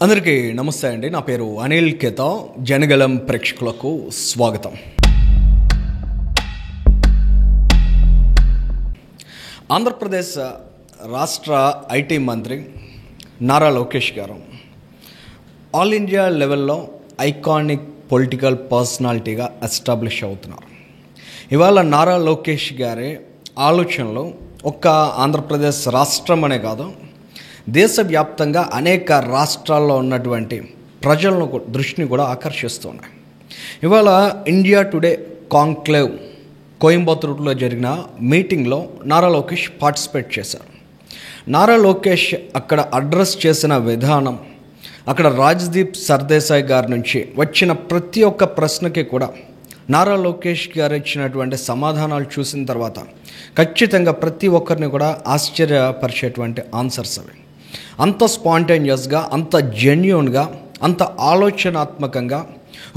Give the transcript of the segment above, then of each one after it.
అందరికీ నమస్తే అండి. నా పేరు అనిల్ కేతా. జనగలం ప్రేక్షకులకు స్వాగతం. ఆంధ్రప్రదేశ్ రాష్ట్ర ఐటీ మంత్రి నారా లోకేష్ గారు ఆల్ ఇండియా లెవెల్లో ఐకానిక్ పొలిటికల్ పర్సనాలిటీగా ఎస్టాబ్లిష్ అవుతున్నారు. ఇవాళ నారా లోకేష్ గారి ఆలోచనలు ఒక్క ఆంధ్రప్రదేశ్ రాష్ట్రం అనే కాదు, దేశవ్యాప్తంగా అనేక రాష్ట్రాల్లో ఉన్నటువంటి ప్రజలను దృష్టిని కూడా ఆకర్షిస్తున్నాయి. ఇవాళ ఇండియా టుడే కాంక్లేవ్ కోయంబత్తూరులో జరిగిన మీటింగ్లో నారా లోకేష్ పార్టిసిపేట్ చేశారు. నారా లోకేష్ అక్కడ అడ్రస్ చేసిన విధానం, అక్కడ రాజ్దీప్ సర్దేశాయ్ గారి నుంచి వచ్చిన ప్రతి ఒక్క ప్రశ్నకి కూడా నారా లోకేష్ గారు ఇచ్చినటువంటి సమాధానాలు చూసిన తర్వాత ఖచ్చితంగా ప్రతి ఒక్కరిని కూడా ఆశ్చర్యపరిచేటువంటి ఆన్సర్స్ అవి. అంత స్పాంటేనియస్గా, అంత జెన్యూన్గా, అంత ఆలోచనాత్మకంగా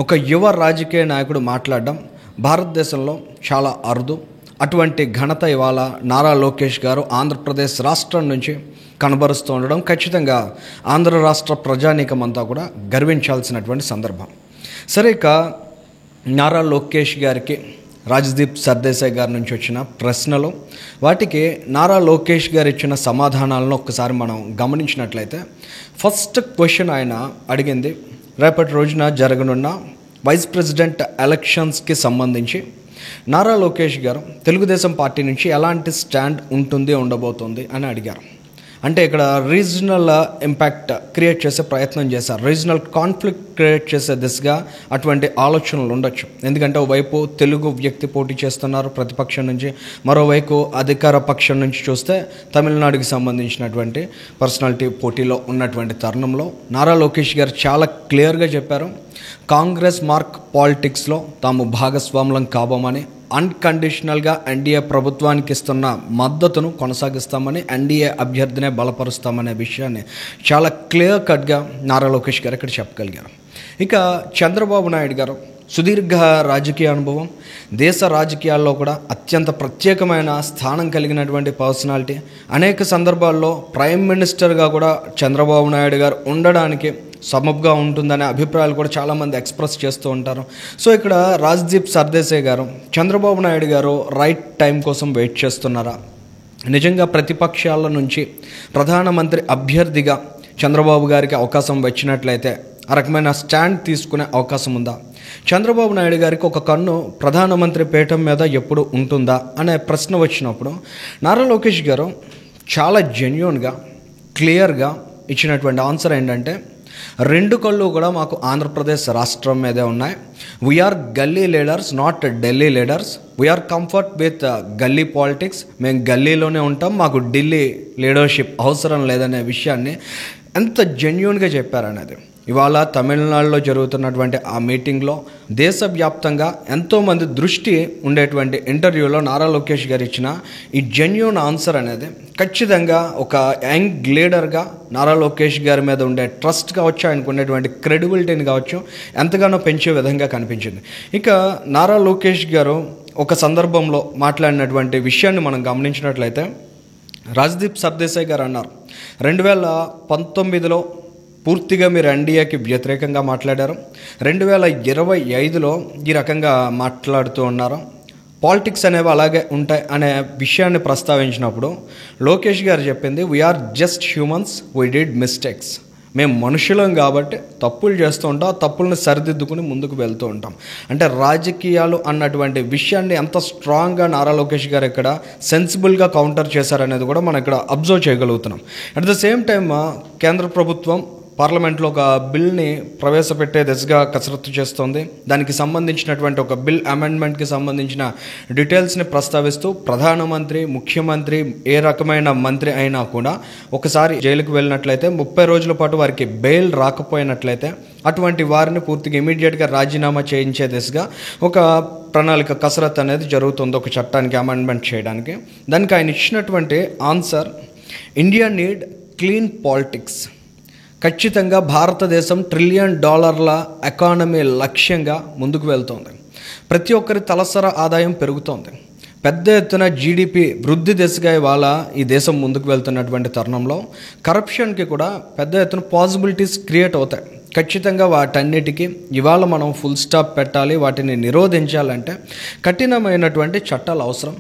ఒక యువ రాజకీయ నాయకుడు మాట్లాడడం భారతదేశంలో చాలా అరుదు. అటువంటి ఘనత ఇవాళ నారా లోకేష్ గారు ఆంధ్రప్రదేశ్ రాష్ట్రం నుంచి కనబరుస్తూ ఉండడం ఖచ్చితంగా ఆంధ్ర రాష్ట్ర ప్రజానీకం అంతా కూడా గర్వించాల్సినటువంటి సందర్భం. సరే, ఇక నారా లోకేష్ గారికి రాజ్దీప్ సర్దేశాయ్ గారి నుంచి వచ్చిన ప్రశ్నలు, వాటికి నారా లోకేష్ గారు ఇచ్చిన సమాధానాలను ఒక్కసారి మనం గమనించినట్లయితే, ఫస్ట్ క్వశ్చన్ ఆయన అడిగింది రేపటి రోజున జరగనున్న వైస్ ప్రెసిడెంట్ ఎలక్షన్స్కి సంబంధించి నారా లోకేష్ గారు తెలుగుదేశం పార్టీ నుంచి ఎలాంటి స్టాండ్ ఉండబోతుంది అని అడిగారు. అంటే ఇక్కడ రీజనల్ ఇంపాక్ట్ క్రియేట్ చేసే ప్రయత్నం చేశారు. రీజనల్ కాన్ఫ్లిక్ట్ క్రియేట్ చేసే దిశగా అటువంటి ఆలోచనలు ఉండొచ్చు. ఎందుకంటే ఓవైపు తెలుగు వ్యక్తి పోటీ చేస్తున్నారు ప్రతిపక్షం నుంచి, మరోవైపు అధికార పక్షం నుంచి చూస్తే తమిళనాడుకి సంబంధించినటువంటి పర్సనాలిటీ పోటీలో ఉన్నటువంటి తరుణంలో నారా లోకేష్ గారు చాలా క్లియర్గా చెప్పారు, కాంగ్రెస్ మార్క్ పాలిటిక్స్లో తాము భాగస్వాములం కాబోమని, అన్కండిషనల్గా ఎన్డీఏ ప్రభుత్వానికి ఇస్తున్న మద్దతును కొనసాగిస్తామని, ఎన్డీఏ అభ్యర్థినే బలపరుస్తామనే విషయాన్ని చాలా క్లియర్ కట్గా నారా లోకేష్ గారు ఇక్కడ చెప్పగలిగారు. ఇక చంద్రబాబు నాయుడు గారు సుదీర్ఘ రాజకీయ అనుభవం, దేశ రాజకీయాల్లో కూడా అత్యంత ప్రత్యేకమైన స్థానం కలిగినటువంటి పర్సనాలిటీ. అనేక సందర్భాల్లో ప్రైమ్ మినిస్టర్గా కూడా చంద్రబాబు నాయుడు గారు ఉండడానికి సబబ్గా ఉంటుందనే అభిప్రాయాలు కూడా చాలామంది ఎక్స్ప్రెస్ చేస్తూ ఉంటారు. సో ఇక్కడ రాజ్దీప్ సర్దేశాయ్ గారు చంద్రబాబు నాయుడు గారు రైట్ టైం కోసం వెయిట్ చేస్తున్నారా? నిజంగా ప్రతిపక్షాల నుంచి ప్రధానమంత్రి అభ్యర్థిగా చంద్రబాబు గారికి అవకాశం వచ్చినట్లయితే ఆ రకమైన స్టాండ్ తీసుకునే అవకాశం ఉందా? చంద్రబాబు నాయుడు గారికి ఒక కన్ను ప్రధానమంత్రి పీఠం మీద ఎప్పుడు ఉంటుందా అనే ప్రశ్న వచ్చినప్పుడు నారా లోకేష్ గారు చాలా జెన్యూన్గా, క్లియర్గా ఇచ్చినటువంటి ఆన్సర్ ఏంటంటే, రెండు కళ్ళు కూడా మాకు ఆంధ్రప్రదేశ్ రాష్ట్రం మీదే ఉన్నాయి. We are galli leaders, not Delhi leaders. We are comfort with galli politics. మేము గల్లీలోనే ఉంటాం, మాకు ఢిల్లీ లీడర్షిప్ అవసరం లేదనే విషయాన్ని ఎంత జెన్యూన్గా చెప్పారనేది ఇవాళ తమిళనాడులో జరుగుతున్నటువంటి ఆ మీటింగ్లో దేశవ్యాప్తంగా ఎంతోమంది దృష్టి ఉండేటువంటి ఇంటర్వ్యూలో నారా లోకేష్ గారు ఇచ్చిన ఈ జెన్యూన్ ఆన్సర్ అనేది ఖచ్చితంగా ఒక యంగ్ లీడర్గా నారా లోకేష్ గారి మీద ఉండే ట్రస్ట్ కావచ్చు, ఆయనకు ఉండేటువంటి క్రెడిబిలిటీని కావచ్చు ఎంతగానో పెంచే విధంగా కనిపించింది. ఇక నారా లోకేష్ గారు ఒక సందర్భంలో మాట్లాడినటువంటి విషయాన్ని మనం గమనించినట్లయితే, రాజ్దీప్ సర్దేశాయ్ గారు అన్నారు, 2019లో పూర్తిగా మీరు ఎన్డీఏకి వ్యతిరేకంగా మాట్లాడారు, 2025లో ఈ రకంగా మాట్లాడుతూ ఉన్నారు, పాలిటిక్స్ అనేవి అలాగే ఉంటాయి అనే విషయాన్ని ప్రస్తావించినప్పుడు లోకేష్ గారు చెప్పింది, we are just humans, we did mistakes. మేము మనుషులం కాబట్టి తప్పులు చేస్తూ ఉంటాం, ఆ తప్పులను సరిదిద్దుకుని ముందుకు వెళ్తూ ఉంటాం. అంటే రాజకీయాలు అన్నటువంటి విషయాన్ని ఎంత స్ట్రాంగ్గా నారా లోకేష్ గారు ఇక్కడ సెన్సిబుల్గా కౌంటర్ చేశారనేది కూడా మనం ఇక్కడ అబ్జర్వ్ చేయగలుగుతున్నాం. అట్ ద సేమ్ టైమ్ కేంద్ర ప్రభుత్వం పార్లమెంట్లో ఒక బిల్ని ప్రవేశపెట్టే దిశగా కసరత్తు చేస్తోంది. దానికి సంబంధించినటువంటి ఒక బిల్ అమెండ్మెంట్కి సంబంధించిన డీటెయిల్స్ని ప్రస్తావిస్తూ ప్రధానమంత్రి, ముఖ్యమంత్రి, ఏ రకమైన మంత్రి అయినా కూడా ఒకసారి జైలుకు వెళ్ళినట్లయితే 30 రోజుల పాటు వారికి బెయిల్ రాకపోయినట్లయితే అటువంటి వారిని పూర్తిగా ఇమీడియట్గా రాజీనామా చేయించే దిశగా ఒక ప్రణాళిక కసరత్తు అనేది జరుగుతుంది, ఒక చట్టానికి అమెండ్మెంట్ చేయడానికి. దానికి ఆయన ఇచ్చినటువంటి answer, India need clean politics. ఖచ్చితంగా భారతదేశం $1 ట్రిలియన్ ఎకానమీ లక్ష్యంగా ముందుకు వెళ్తోంది. ప్రతి ఒక్కరి తలసరి ఆదాయం పెరుగుతోంది. పెద్ద ఎత్తున జీడిపి వృద్ధి దిశగా ఇవాళ ఈ దేశం ముందుకు వెళ్తున్నటువంటి తరుణంలో కరప్షన్కి కూడా పెద్ద ఎత్తున పాసిబిలిటీస్ క్రియేట్ అవుతాయి. ఖచ్చితంగా వాటన్నిటికీ ఇవాళ మనం ఫుల్ స్టాప్ పెట్టాలి, వాటిని నిరోధించాలంటే కఠినమైనటువంటి చట్టాలు అవసరం.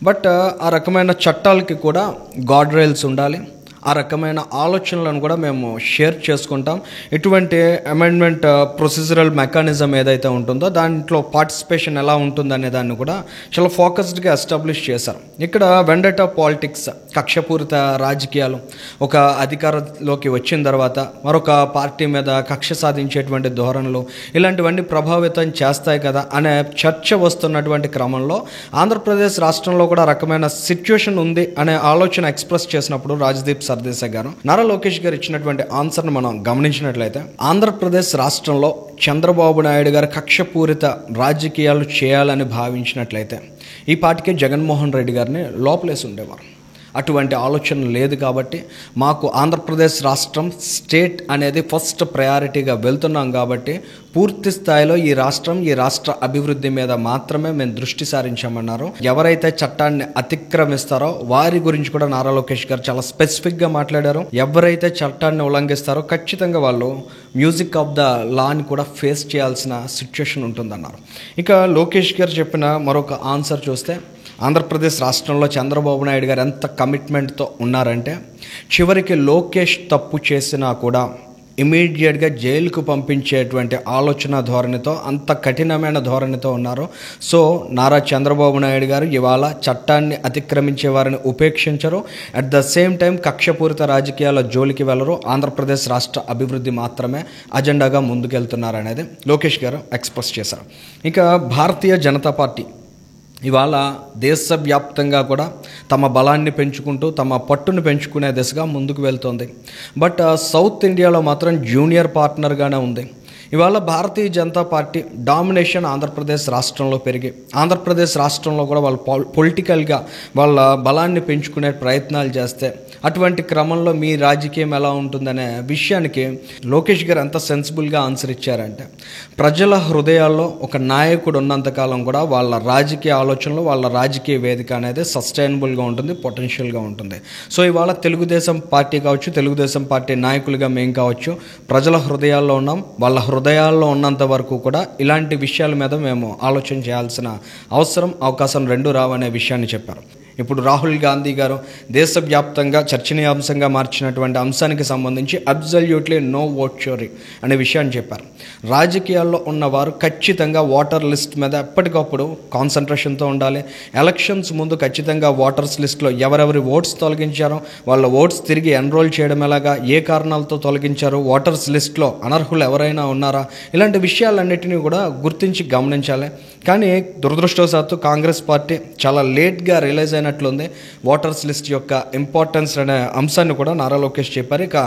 బట్ ఆ రకమైన చట్టాలకి కూడా గార్డ్ రైల్స్ ఉండాలి. ఆ రకమైన ఆలోచనలను కూడా మేము షేర్ చేసుకుంటాం. ఇటువంటి అమెండ్మెంట్ ప్రొసీజరల్ మెకానిజం ఏదైతే ఉంటుందో దాంట్లో పార్టిసిపేషన్ ఎలా ఉంటుందనే దాన్ని కూడా చాలా ఫోకస్డ్గా ఎస్టాబ్లిష్ చేశారు. ఇక్కడ వెండటా పాలిటిక్స్, కక్షపూరిత రాజకీయాలు, ఒక అధికారంలోకి వచ్చిన తర్వాత మరొక పార్టీ మీద కక్ష సాధించేటువంటి ధోరణులు, ఇలాంటివన్నీ ప్రభావితం చేస్తాయి కదా అనే చర్చ వస్తున్నటువంటి క్రమంలో ఆంధ్రప్రదేశ్ రాష్ట్రంలో కూడా రకమైన సిచ్యువేషన్ ఉంది అనే ఆలోచన ఎక్స్ప్రెస్ చేసినప్పుడు రాజ్దీప్ సర్దేశాయ్ గారు, నారా లోకేష్ గారు ఇచ్చినటువంటి ఆన్సర్ను మనం గమనించినట్లయితే, ఆంధ్రప్రదేశ్ రాష్ట్రంలో చంద్రబాబు నాయుడు గారు కక్షపూరిత రాజకీయాలు చేయాలని భావించినట్లయితే ఈ పాటికే జగన్మోహన్ రెడ్డి గారిని లోపలేసి ఉండేవారు. అటువంటి ఆలోచన లేదు కాబట్టి మాకు ఆంధ్రప్రదేశ్ రాష్ట్రం స్టేట్ అనేది ఫస్ట్ ప్రయారిటీగా వెళ్తున్నాం కాబట్టి పూర్తి స్థాయిలో ఈ రాష్ట్ర అభివృద్ధి మీద మాత్రమే మేము దృష్టి సారించామన్నారు. ఎవరైతే చట్టాన్ని అతిక్రమిస్తారో వారి గురించి కూడా నారా లోకేష్ గారు చాలా స్పెసిఫిక్గా మాట్లాడారు. ఎవరైతే చట్టాన్ని ఉల్లంఘిస్తారో ఖచ్చితంగా వాళ్ళు మ్యూజిక్ ఆఫ్ ద లాని కూడా ఫేస్ చేయాల్సిన సిచ్యువేషన్ ఉంటుందన్నారు. ఇక లోకేష్ గారు చెప్పిన మరొక ఆన్సర్ చూస్తే, ఆంధ్రప్రదేశ్ రాష్ట్రంలో చంద్రబాబు నాయుడు గారు ఎంత కమిట్మెంట్తో ఉన్నారంటే చివరికి లోకేష్ తప్పు చేసినా కూడా ఇమీడియట్గా జైలుకు పంపించేటువంటి ఆలోచన ధోరణితో, అంత కఠినమైన ధోరణితో ఉన్నారు. సో నారా చంద్రబాబు నాయుడు గారు ఇవాళ చట్టాన్ని అతిక్రమించే వారిని ఉపేక్షించరు. అట్ ద సేమ్ టైం కక్షపూరిత రాజకీయాల జోలికి వెళ్ళరు. ఆంధ్రప్రదేశ్ రాష్ట్ర అభివృద్ధి మాత్రమే అజెండాగా ముందుకెళ్తున్నారు అనేది లోకేష్ గారు ఎక్స్ప్రెస్ చేశారు. ఇక భారతీయ జనతా పార్టీ ఇవాళ దేశవ్యాప్తంగా కూడా తమ బలాన్ని పెంచుకుంటూ తమ పట్టును పెంచుకునే దిశగా ముందుకు వెళ్తోంది. బట్ సౌత్ ఇండియాలో మాత్రం జూనియర్ పార్ట్నర్గానే ఉంది. ఇవాళ భారతీయ జనతా పార్టీ డామినేషన్ ఆంధ్రప్రదేశ్ రాష్ట్రంలో పెరిగి ఆంధ్రప్రదేశ్ రాష్ట్రంలో కూడా వాళ్ళు పొలిటికల్గా వాళ్ళ బలాన్ని పెంచుకునే ప్రయత్నాలు చేస్తే అటువంటి క్రమంలో మీ రాజకీయం ఎలా ఉంటుందనే విషయానికి లోకేష్ గారు ఎంత సెన్సిబుల్గా ఆన్సర్ ఇచ్చారంటే, ప్రజల హృదయాల్లో ఒక నాయకుడు ఉన్నంతకాలం కూడా వాళ్ళ రాజకీయ ఆలోచనలు, వాళ్ళ రాజకీయ వేదిక అనేది సస్టైనబుల్గా ఉంటుంది, పొటెన్షియల్గా ఉంటుంది. సో ఇవాళ తెలుగుదేశం పార్టీ కావచ్చు, తెలుగుదేశం పార్టీ నాయకులుగా మేము కావచ్చు, ప్రజల హృదయాల్లో ఉన్నాం. వాళ్ళ హృదయాల్లో ఉన్నంత వరకు కూడా ఇలాంటి విషయాల మీద మేము ఆలోచన చేయాల్సిన అవకాశం రెండు రావనే విషయాన్ని చెప్పారు. ఇప్పుడు రాహుల్ గాంధీ గారు దేశవ్యాప్తంగా చర్చనీయాంశంగా మార్చినటువంటి అంశానికి సంబంధించి అబ్సల్యూట్లీ నో ఓట్ చోరీ అనే విషయాన్ని చెప్పారు. రాజకీయాల్లో ఉన్నవారు ఖచ్చితంగా ఓటర్ లిస్ట్ మీద ఎప్పటికప్పుడు కాన్సన్ట్రేషన్తో ఉండాలి. ఎలక్షన్స్ ముందు ఖచ్చితంగా ఓటర్స్ లిస్ట్లో ఎవరెవరి ఓట్స్ తొలగించారో వాళ్ళ ఓట్స్ తిరిగి ఎన్రోల్ చేయడం ఎలాగా, ఏ కారణాలతో తొలగించారు, ఓటర్స్ లిస్ట్లో అనర్హులు ఎవరైనా ఉన్నారా, ఇలాంటి విషయాలన్నిటినీ కూడా గుర్తించి గమనించాలి. కానీ దురదృష్టవశాత్తు కాంగ్రెస్ పార్టీ చాలా లేట్గా రియలైజ్ అయినట్లుంది ఓటర్స్ లిస్ట్ యొక్క ఇంపార్టెన్స్ అనే అంశాన్ని కూడా నారా లోకేష్ చెప్పారు. ఇక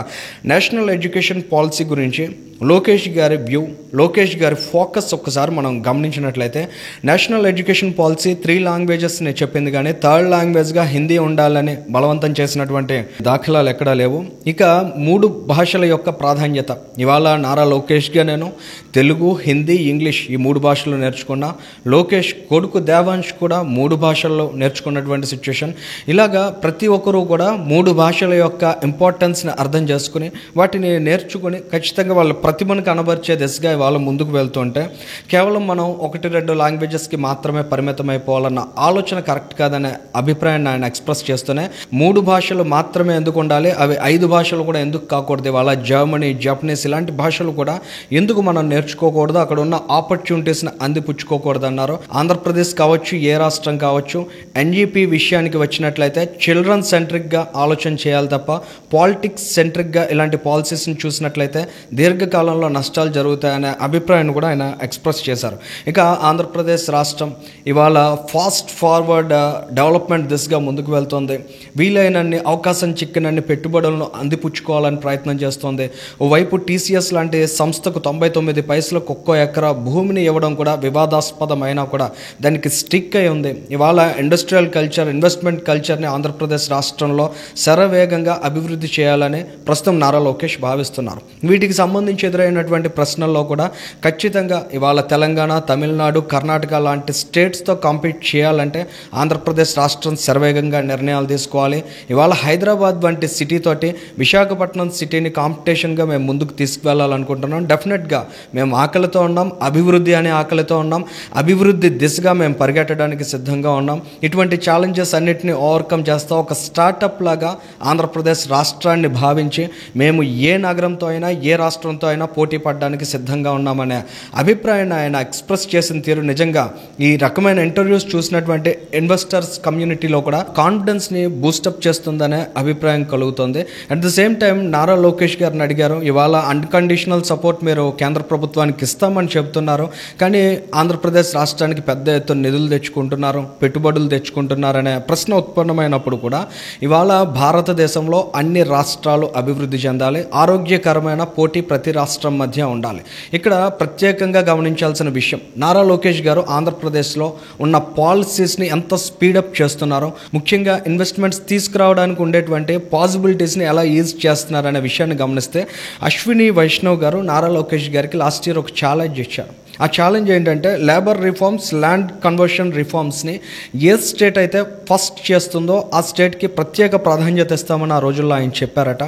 నేషనల్ ఎడ్యుకేషన్ పాలసీ గురించి లోకేష్ గారి వ్యూ, లోకేష్ గారి ఫోకస్ ఒక్కసారి మనం గమనించినట్లయితే, నేషనల్ ఎడ్యుకేషన్ పాలసీ 3 లాంగ్వేజెస్ని చెప్పింది కానీ 3rd లాంగ్వేజ్గా హిందీ ఉండాలని బలవంతం చేసినటువంటి దాఖలాలు ఎక్కడా లేవు. ఇక 3 భాషల యొక్క ప్రాధాన్యత, ఇవాళ నారా లోకేష్గా నేను తెలుగు, హిందీ, ఇంగ్లీష్ ఈ 3 భాషలు నేర్చుకున్నా. లోకేష్ కొడుకు దేవాంశ్ కూడా 3 భాషల్లో నేర్చుకున్నటువంటి సిచ్యువేషన్. ఇలాగా ప్రతి ఒక్కరూ కూడా 3 భాషల యొక్క ఇంపార్టెన్స్ని అర్థం చేసుకుని వాటిని నేర్చుకుని ఖచ్చితంగా వాళ్ళ ప్రతిభను కనబరిచే దిశగా ఇవాళ ముందుకు వెళ్తుంటే, కేవలం మనం 1-2 లాంగ్వేజెస్కి మాత్రమే పరిమితమైపోవాలన్న ఆలోచన కరెక్ట్ కాదనే అభిప్రాయాన్ని ఆయన ఎక్స్ప్రెస్ చేస్తూనే 3 భాషలు మాత్రమే ఎందుకు ఉండాలి, అవి 5 భాషలు కూడా ఎందుకు కాకూడదు, ఇవాళ జర్మనీ, జపనీస్ ఇలాంటి భాషలు కూడా ఎందుకు మనం నేర్చుకోకూడదు, అక్కడ ఉన్న ఆపర్చునిటీస్ని అందిపుచ్చుకోకూడదు అన్నారు. ఆంధ్రప్రదేశ్ కావచ్చు, ఏ రాష్ట్రం కావచ్చు, ఎన్జీపీ విషయానికి వచ్చినట్లయితే చిల్డ్రన్ సెంట్రిక్గా ఆలోచన చేయాలి తప్ప పాలిటిక్స్ సెంట్రిక్గా ఇలాంటి పాలసీస్ని చూసినట్లయితే దీర్ఘకాలంలో నష్టాలు జరుగుతాయనే అభిప్రాయాన్ని కూడా ఆయన ఎక్స్ప్రెస్ చేశారు. ఇక ఆంధ్రప్రదేశ్ రాష్ట్రం ఇవాళ ఫాస్ట్ ఫార్వర్డ్ డెవలప్మెంట్ దిశగా ముందుకు వెళ్తుంది. వీలైనన్ని అవకాశం చిక్కినన్ని పెట్టుబడులను అందిపుచ్చుకోవాలని ప్రయత్నం చేస్తోంది. ఓవైపు టీసీఎస్ లాంటి సంస్థకు 99 పైసలకు ఒక్కో ఎకరా భూమిని ఇవ్వడం కూడా వివాదాస్పదమైనా కూడా దానికి స్టిక్ అయి ఉంది. ఇవాళ ఇండస్ట్రియల్ కల్చర్, ఇన్వెస్ట్మెంట్ కల్చర్ని ఆంధ్రప్రదేశ్ రాష్ట్రంలో శరవేగంగా అభివృద్ధి చేయాలని ప్రస్తుతం నారా లోకేష్ భావిస్తున్నారు. వీటికి సంబంధించి చెదురైనటువంటి ప్రశ్నల్లో కూడా ఖచ్చితంగా ఇవాళ తెలంగాణ, తమిళనాడు, కర్ణాటక లాంటి స్టేట్స్తో కాంపీట్ చేయాలంటే ఆంధ్రప్రదేశ్ రాష్ట్రం శరవేగంగా నిర్ణయాలు తీసుకోవాలి. ఇవాళ హైదరాబాద్ వంటి సిటీ తోటి విశాఖపట్నం సిటీని కాంపిటీషన్గా మేము ముందుకు తీసుకువెళ్ళాలనుకుంటున్నాం. డెఫినెట్గా మేము ఆకలితో ఉన్నాం, అభివృద్ధి అనే ఆకలితో ఉన్నాం, అభివృద్ధి దిశగా మేము పరిగెట్టడానికి సిద్ధంగా ఉన్నాం. ఇటువంటి ఛాలెంజెస్ అన్నిటిని ఓవర్కమ్ చేస్తూ ఒక స్టార్టప్ లాగా ఆంధ్రప్రదేశ్ రాష్ట్రాన్ని భావించి మేము ఏ నగరంతో అయినా ఏ రాష్ట్రంతో అయినా పోటీ పడడానికి సిద్ధంగా ఉన్నామనే అభిప్రాయాన్ని ఆయన ఎక్స్ప్రెస్ చేసిన తీరు నిజంగా ఈ రకమైన ఇంటర్వ్యూస్ చూసినటువంటి ఇన్వెస్టర్స్ కమ్యూనిటీలో కూడా కాన్ఫిడెన్స్ని బూస్టప్ చేస్తుందనే అభిప్రాయం కలుగుతుంది. At the same time Nara Lokesh గారిని అడిగారు, ఇవాళ అన్కండిషనల్ సపోర్ట్ మీరు కేంద్ర ప్రభుత్వానికి ఇస్తామని చెప్తున్నారు, కానీ ఆంధ్రప్రదేశ్ రాష్ట్రానికి పెద్ద ఎత్తున నిధులు తెచ్చుకుంటున్నారు, పెట్టుబడులు తెచ్చుకుంటున్నారనే ప్రశ్న ఉత్పన్నమైనప్పుడు కూడా ఇవాళ భారతదేశంలో అన్ని రాష్ట్రాలు అభివృద్ధి చెందాలి, ఆరోగ్యకరమైన పోటీ ప్రతి రాష్ట్రం మధ్య ఉండాలి. ఇక్కడ ప్రత్యేకంగా గమనించాల్సిన విషయం, నారా లోకేష్ గారు ఆంధ్రప్రదేశ్లో ఉన్న పాలసీస్ని ఎంత స్పీడప్ చేస్తున్నారో, ముఖ్యంగా ఇన్వెస్ట్మెంట్స్ తీసుకురావడానికి ఉండేటువంటి పాసిబిలిటీస్ని ఎలా ఈజ్ చేస్తున్నారనే విషయాన్ని గమనిస్తే అశ్విని వైష్ణవ్ గారు నారా లోకేష్ గారికి లాస్ట్ ఇయర్ ఒక ఛాలెంజ్ ఇచ్చారు. ఆ ఛాలెంజ్ ఏంటంటే లేబర్ రిఫార్మ్స్, ల్యాండ్ కన్వర్షన్ రిఫార్మ్స్ని ఏ స్టేట్ అయితే ఫస్ట్ చేస్తుందో ఆ స్టేట్కి ప్రత్యేక ప్రాధాన్యత ఇస్తామని ఆ రోజుల్లో ఆయన చెప్పారట.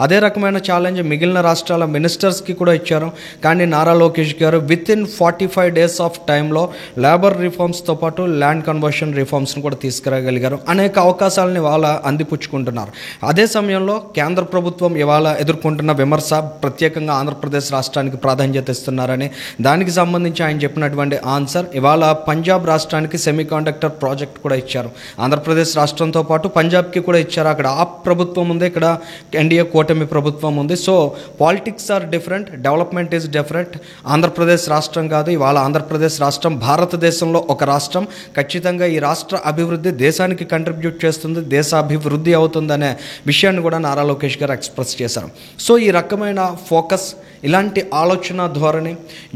అదే రకమైన ఛాలెంజ్ మిగిలిన రాష్ట్రాల మినిస్టర్స్కి కూడా ఇచ్చారు. కానీ నారా లోకేష్ గారు విత్ ఇన్ 45 days ఆఫ్ టైంలో లేబర్ రిఫార్మ్స్తో పాటు ల్యాండ్ కన్వర్షన్ రిఫార్మ్స్ని కూడా తీసుకురాగలిగారు. అనేక అవకాశాలని ఇవాళ అందిపుచ్చుకుంటున్నారు. అదే సమయంలో కేంద్ర ప్రభుత్వం ఇవాళ ఎదుర్కొంటున్న విమర్శ ప్రత్యేకంగా ఆంధ్రప్రదేశ్ రాష్ట్రానికి ప్రాధాన్యత ఇస్తున్నారని, దానికి సంబంధించి ఆయన చెప్పినటువంటి ఆన్సర్ ఇవాళ పంజాబ్ రాష్ట్రానికి సెమీకండక్టర్ ప్రాజెక్ట్ కూడా ఇచ్చారు. ఆంధ్రప్రదేశ్ రాష్ట్రంతో పాటు పంజాబ్కి కూడా ఇచ్చారు. అక్కడ ఆ ప్రభుత్వం ఉంది, ఇక్కడ ఎన్డీఏ కూటమి ప్రభుత్వం ఉంది. So politics are different, development is different. Andhra Pradesh రాష్ట్రం కాదు, ఇవాళ ఆంధ్రప్రదేశ్ రాష్ట్రం భారతదేశంలో ఒక రాష్ట్రం. ఖచ్చితంగా ఈ రాష్ట్ర అభివృద్ధి దేశానికి కంట్రిబ్యూట్ చేస్తుంది, దేశాభివృద్ధి అవుతుందనే విషయాన్ని కూడా నారా లోకేష్ గారు ఎక్స్ప్రెస్ చేశారు. సో ఈ రకమైన ఫోకస్, ఇలాంటి ఆలోచన ధోరణి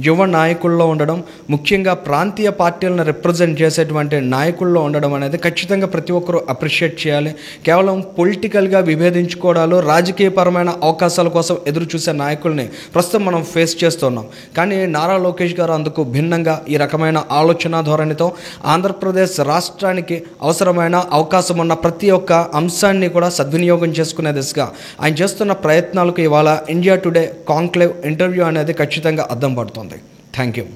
యువ నాయకుల్లో ఉండడం, ముఖ్యంగా ప్రాంతీయ పార్టీలను రిప్రజెంట్ చేసేటువంటి నాయకుల్లో ఉండడం అనేది ఖచ్చితంగా ప్రతి ఒక్కరూ అప్రిషియేట్ చేయాలి. కేవలం పొలిటికల్గా విభేదించుకోవడాలు, రాజకీయపరమైన అవకాశాల కోసం ఎదురు చూసే నాయకుల్ని ప్రస్తుతం మనం ఫేస్ చేస్తున్నాం. కానీ నారా లోకేష్ గారు అందుకు భిన్నంగా ఈ రకమైన ఆలోచన ధోరణితో ఆంధ్రప్రదేశ్ రాష్ట్రానికి అవసరమైన అవకాశం ఉన్న ప్రతి ఒక్క అంశాన్ని కూడా సద్వినియోగం చేసుకునే దిశగా ఆయన చేస్తున్న ప్రయత్నాలకు ఇవాళ ఇండియా టుడే కాంక్లేవ్ ఇంటర్వ్యూ అనేది ఖచ్చితంగా అద్దం పడుతుంది. Thank you.